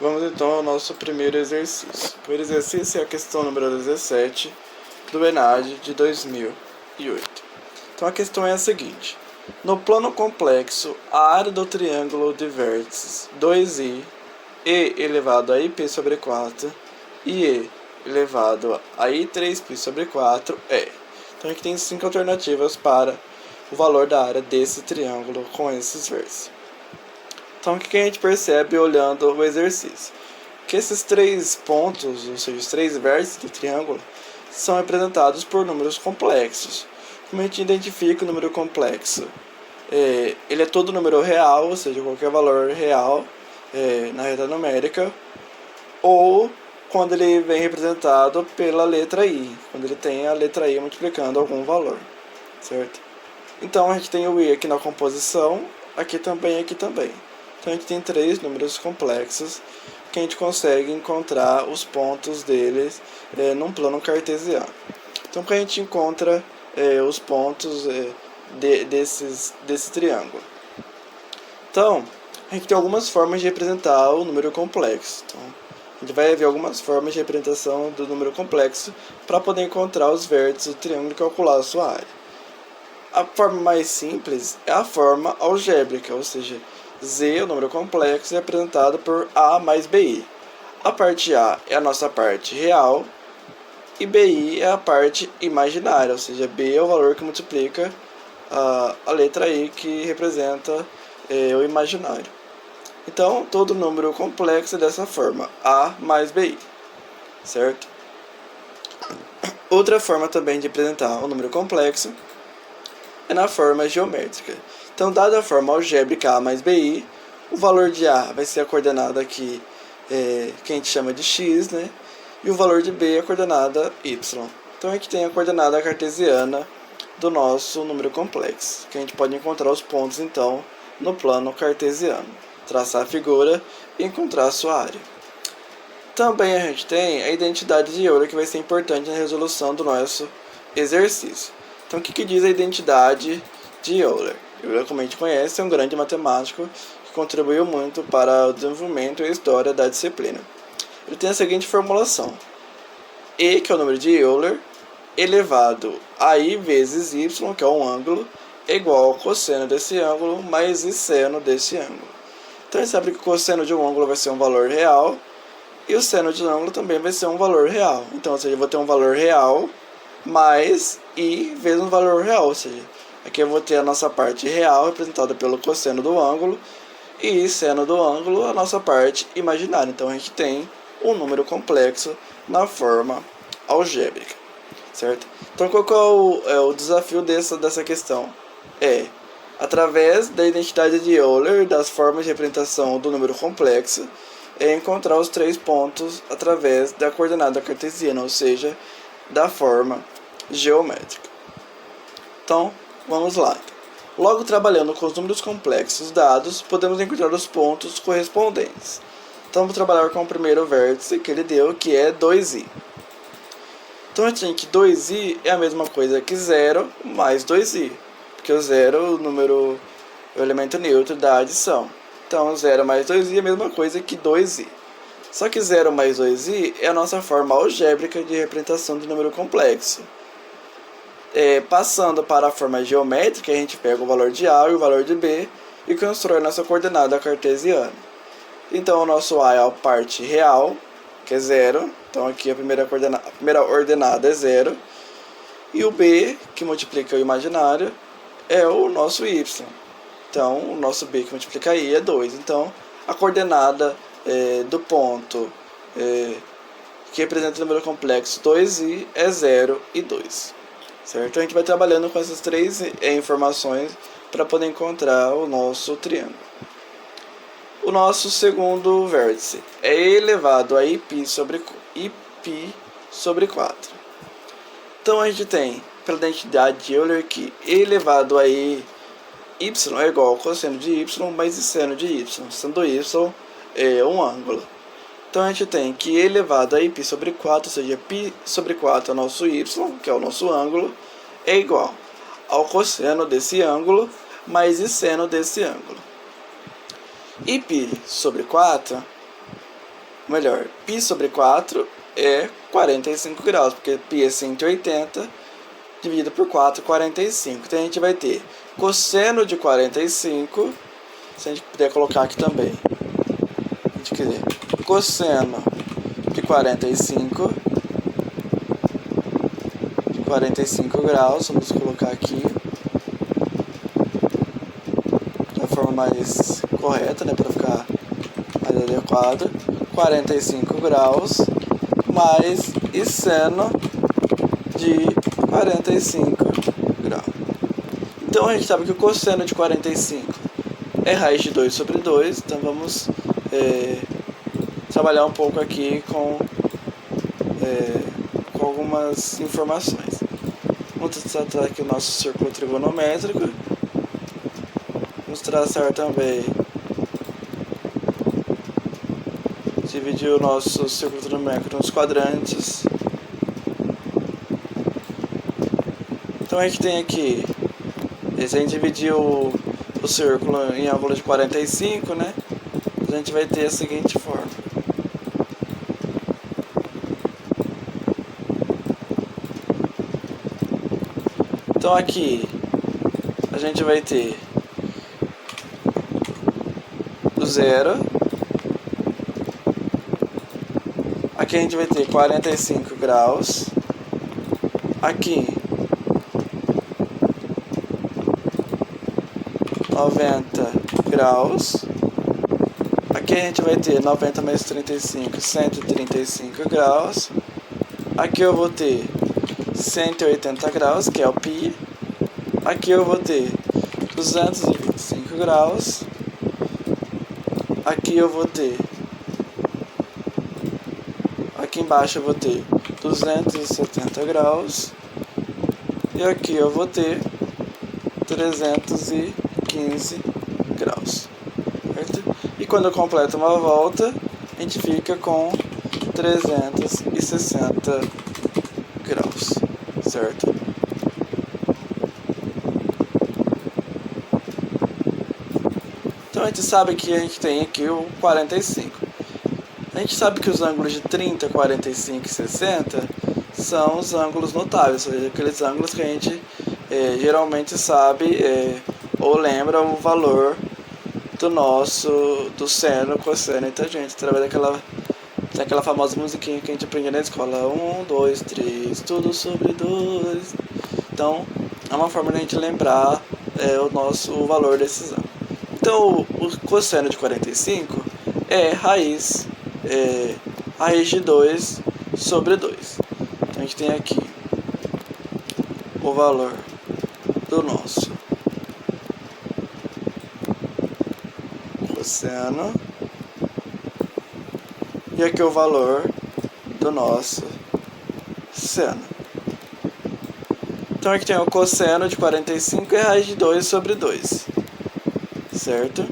Vamos então ao nosso primeiro exercício. O primeiro exercício é a questão número 17 do ENAD de 2008. Então a questão é a seguinte: no plano complexo, a área do triângulo de vértices 2i e elevado a ip sobre 4 e e elevado a i3π sobre 4 é. Então a gente tem 5 alternativas para o valor da área desse triângulo com esses vértices. Então o que a gente percebe olhando o exercício? Que esses 3 pontos, ou seja, os 3 vértices do triângulo, são representados por números complexos. Como a gente identifica o número complexo? Ele é todo número real, ou seja, qualquer valor real na reta numérica, ou quando ele vem representado pela letra i, quando ele tem a letra i multiplicando algum valor, certo? Então a gente tem o i aqui na composição, aqui também, aqui também. Então a gente tem 3 números complexos que a gente consegue encontrar os pontos deles num plano cartesiano. Então quando a gente encontra os pontos desse triângulo. Então a gente tem algumas formas de representar o número complexo. Então, a gente vai ver algumas formas de representação do número complexo para poder encontrar os vértices do triângulo e calcular a sua área. A forma mais simples é a forma algébrica, ou seja, Z, o número complexo, é representado por A mais BI. A parte A é a nossa parte real e BI é a parte imaginária, ou seja, B é o valor que multiplica a letra I, que representa o imaginário. Então, todo número complexo é dessa forma, A mais BI, certo? Outra forma também de representar o número complexo é na forma geométrica. Então, dada a forma algébrica A mais BI, o valor de A vai ser a coordenada aqui, que a gente chama de x, né? E o valor de B é a coordenada y. Então, a gente tem a coordenada cartesiana do nosso número complexo, que a gente pode encontrar os pontos, então, no plano cartesiano. Traçar a figura e encontrar a sua área. Também a gente tem a identidade de Euler, que vai ser importante na resolução do nosso exercício. Então, o que diz a identidade de Euler? Euler, como a gente conhece, é um grande matemático que contribuiu muito para o desenvolvimento e a história da disciplina. Ele tem a seguinte formulação: E, que é o número de Euler, elevado a I vezes Y, que é um ângulo, é igual ao cosseno desse ângulo mais I seno desse ângulo. Então, a gente sabe que o cosseno de um ângulo vai ser um valor real e o seno de um ângulo também vai ser um valor real. Então, ou seja, eu vou ter um valor real mais I vezes um valor real, ou seja, aqui eu vou ter a nossa parte real representada pelo cosseno do ângulo e seno do ângulo a nossa parte imaginária. Então a gente tem um número complexo na forma algébrica, certo? Então qual que é o desafio dessa questão? Através da identidade de Euler, das formas de representação do número complexo, encontrar os 3 pontos através da coordenada cartesiana, ou seja, da forma geométrica. Então, vamos lá. Logo, trabalhando com os números complexos dados, podemos encontrar os pontos correspondentes. Então, vamos trabalhar com o primeiro vértice que ele deu, que é 2i. Então, a gente tem que 2i é a mesma coisa que 0 mais 2i, porque o 0 é o elemento neutro da adição. Então, 0 mais 2i é a mesma coisa que 2i. Só que 0 mais 2i é a nossa forma algébrica de representação do número complexo. Passando para a forma geométrica, a gente pega o valor de A e o valor de B e constrói nossa coordenada cartesiana. Então, o nosso A é a parte real, que é 0. Então, aqui a primeira ordenada é 0. E o B, que multiplica o imaginário, é o nosso Y. Então, o nosso B que multiplica I é 2. Então, a coordenada do ponto que representa o número complexo 2i é 0 e 2. Certo? A gente vai trabalhando com essas 3 informações para poder encontrar o nosso triângulo. O nosso segundo vértice é elevado a ip sobre 4. Então a gente tem, pela identidade de Euler, que elevado a y é igual ao cosseno de y mais seno de y, sendo y um ângulo. Então a gente tem que elevado a pi sobre 4, ou seja, π sobre 4 é o nosso y, que é o nosso ângulo, é igual ao cosseno desse ângulo mais seno desse ângulo. E π sobre 4 melhor, π sobre 4 é 45 graus, porque π é 180, dividido por 4, 45. Então a gente vai ter cosseno de 45, se a gente puder colocar aqui também, a gente quiser, cosseno de 45 graus, vamos colocar aqui da forma mais correta, né, para ficar mais adequado, 45 graus mais e seno de 45 graus. Então a gente sabe que o cosseno de 45 é raiz de 2 sobre 2, então vamos trabalhar um pouco aqui com algumas informações. Vamos tratar aqui o nosso círculo trigonométrico. Vamos traçar também, dividir o nosso círculo trigonométrico nos quadrantes. Então a gente tem aqui, se a gente dividir o círculo em ângulo de 45, né, a gente vai ter a seguinte forma. Então aqui a gente vai ter o 0, aqui a gente vai ter 45 graus, aqui 90 graus, aqui a gente vai ter 90 mais 35, 135 graus, aqui eu vou ter 180 graus, que é o π, aqui eu vou ter 225 graus, aqui eu vou ter, aqui embaixo eu vou ter 270 graus, e aqui eu vou ter 315 graus, certo? E quando eu completo uma volta, a gente fica com 360 graus, certo? Então a gente sabe que a gente tem aqui o 45. A gente sabe que os ângulos de 30, 45 e 60 são os ângulos notáveis, ou seja, aqueles ângulos que a gente geralmente sabe ou lembra o valor do seno, cosseno e tangente, através daquela famosa musiquinha que a gente aprende na escola, 1, 2, 3, tudo sobre 2. Então é uma forma de a gente lembrar o valor desses ângulos. Então o cosseno de 45 é raiz de 2 sobre 2. Então a gente tem aqui o valor do nosso cosseno e aqui o valor do nosso seno. Então aqui tem o cosseno de 45 é raiz de 2 sobre 2, certo?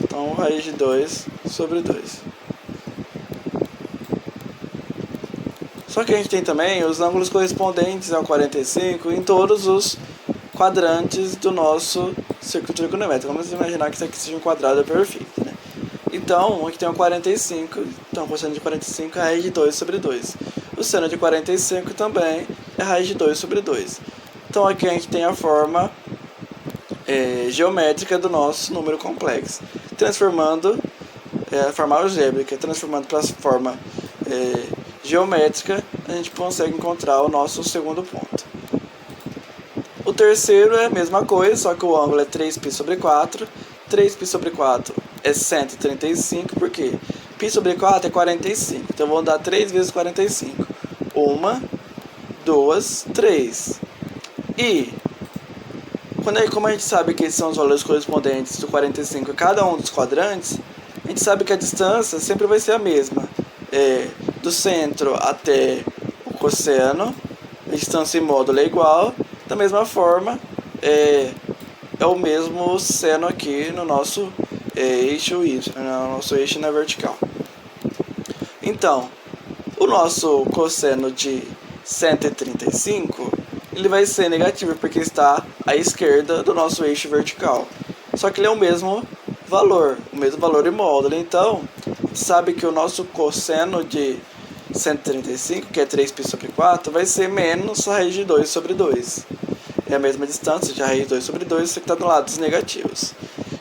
Então raiz de 2 sobre 2. Só que a gente tem também os ângulos correspondentes ao 45 em todos os quadrantes do nosso círculo trigonométrico. Vamos imaginar que isso aqui seja um quadrado perfeito, né? Então, aqui tem o 45, então o cosseno de 45 é raiz de 2 sobre 2. O seno de 45 também é raiz de 2 sobre 2. Então aqui a gente tem a forma geométrica do nosso número complexo. Transformando a forma algébrica, transformando para a forma geométrica, a gente consegue encontrar o nosso segundo ponto. O terceiro é a mesma coisa, só que o ângulo é 3π sobre 4. 3π sobre 4 é 135, porque π sobre 4 é 45. Então vamos dar 3 vezes 45. 1, 2, 3. E como a gente sabe que esses são os valores correspondentes do 45 em cada um dos quadrantes, a gente sabe que a distância sempre vai ser a mesma. Do centro até o cosseno, a distância em módulo é igual. Da mesma forma, é o mesmo seno aqui no nosso eixo Y, no nosso eixo na vertical. Então, o nosso cosseno de 135, ele vai ser negativo porque está à esquerda do nosso eixo vertical. Só que ele é o mesmo valor, o mesmo valor em módulo. Então, sabe que o nosso cosseno de 135, que é 3π sobre 4, vai ser menos a raiz de 2 sobre 2. É a mesma distância de a raiz de 2 sobre 2, você que está do lado dos negativos.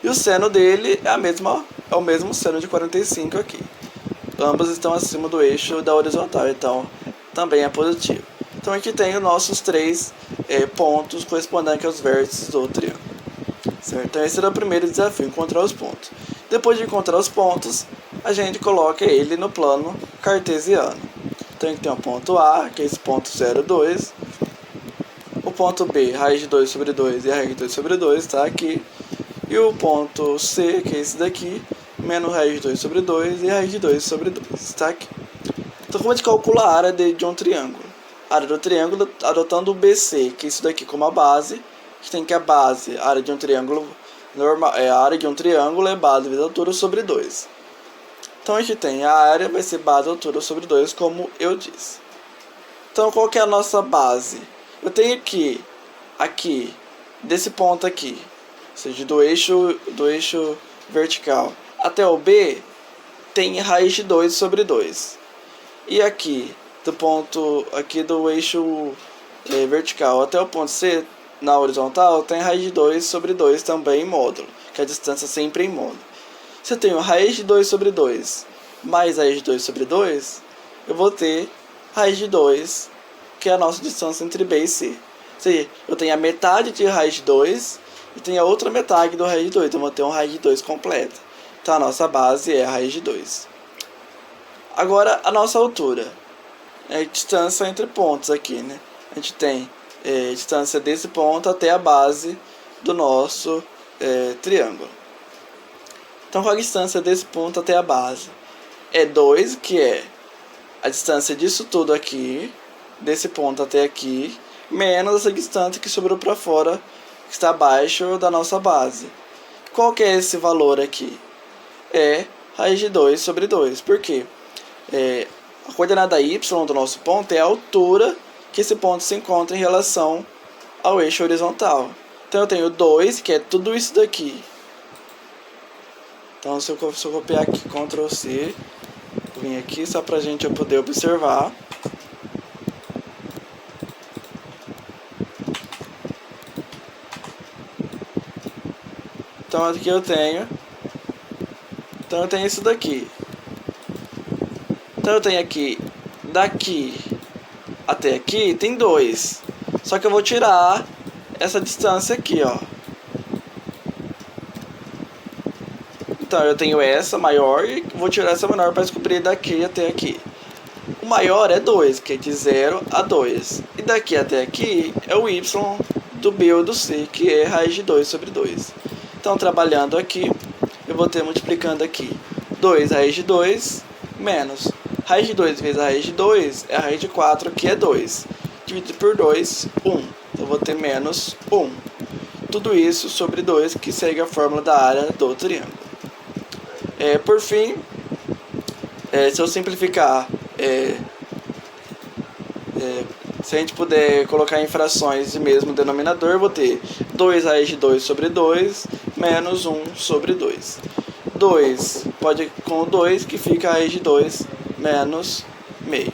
E o seno dele é o mesmo seno de 45 aqui. Ambos estão acima do eixo da horizontal, então também é positivo. Então aqui tem os nossos três pontos correspondentes aos vértices do triângulo. Certo? Então esse era o primeiro desafio, encontrar os pontos. Depois de encontrar os pontos, a gente coloca ele no plano cartesiano. Então aqui tem o ponto A, que é esse ponto 0,2. O ponto B, raiz de 2 sobre 2 e a raiz de 2 sobre 2 está aqui. E o ponto C, que é esse daqui, menos raiz de 2 sobre 2 e raiz de 2 sobre 2 está aqui. Então como a gente calcula a área de um triângulo? A área do triângulo adotando o BC, que é isso daqui como a base. A gente tem que a base, a área de um triângulo normal, a área de um triângulo é base vezes altura sobre 2. Então a gente tem a área vai ser base altura sobre 2, como eu disse. Então qual que é a nossa base? Eu tenho aqui desse ponto aqui, ou seja, do eixo vertical até o B, tem raiz de 2 sobre 2. E aqui, do ponto aqui do eixo vertical até o ponto C, na horizontal, tem raiz de 2 sobre 2 também em módulo, que a distância sempre em módulo. Se eu tenho raiz de 2 sobre 2 mais raiz de 2 sobre 2, eu vou ter raiz de 2, que é a nossa distância entre B e C. Ou seja, eu tenho a metade de raiz de 2 e tenho a outra metade do raiz de 2. Então, eu vou ter uma raiz de 2 completa. Então, a nossa base é a raiz de 2. Agora, a nossa altura. É a distância entre pontos aqui, né? A gente tem a distância desse ponto até a base do nosso triângulo. Então, qual a distância desse ponto até a base? É 2, que é a distância disso tudo aqui, desse ponto até aqui, menos essa distância que sobrou para fora, que está abaixo da nossa base. Qual que é esse valor aqui? É raiz de 2 sobre 2. Por quê? A coordenada y do nosso ponto é a altura que esse ponto se encontra em relação ao eixo horizontal. Então eu tenho 2, que é tudo isso daqui. Então se eu copiar aqui, Ctrl C, vim aqui só para a gente poder observar. Então aqui eu tenho isso daqui. Então eu tenho aqui, daqui até aqui tem 2. Só que eu vou tirar essa distância aqui, ó. Então eu tenho essa maior e vou tirar essa menor para descobrir daqui até aqui. O maior é 2, que é de 0 a 2. E daqui até aqui é o y do B ou do C, que é raiz de 2 sobre 2. Então trabalhando aqui, eu vou ter multiplicando aqui 2 raiz de 2 menos raiz de 2 vezes a raiz de 2 é a raiz de 4, que é 2. Dividido por 2, 1. Então eu vou ter menos 1. Tudo isso sobre 2, que segue a fórmula da área do triângulo. Por fim, se eu simplificar, se a gente puder colocar em frações de mesmo denominador, eu vou ter 2 raiz de 2 sobre 2 menos 1 sobre 2. 2 pode com 2, que fica a raiz de 2 menos meio.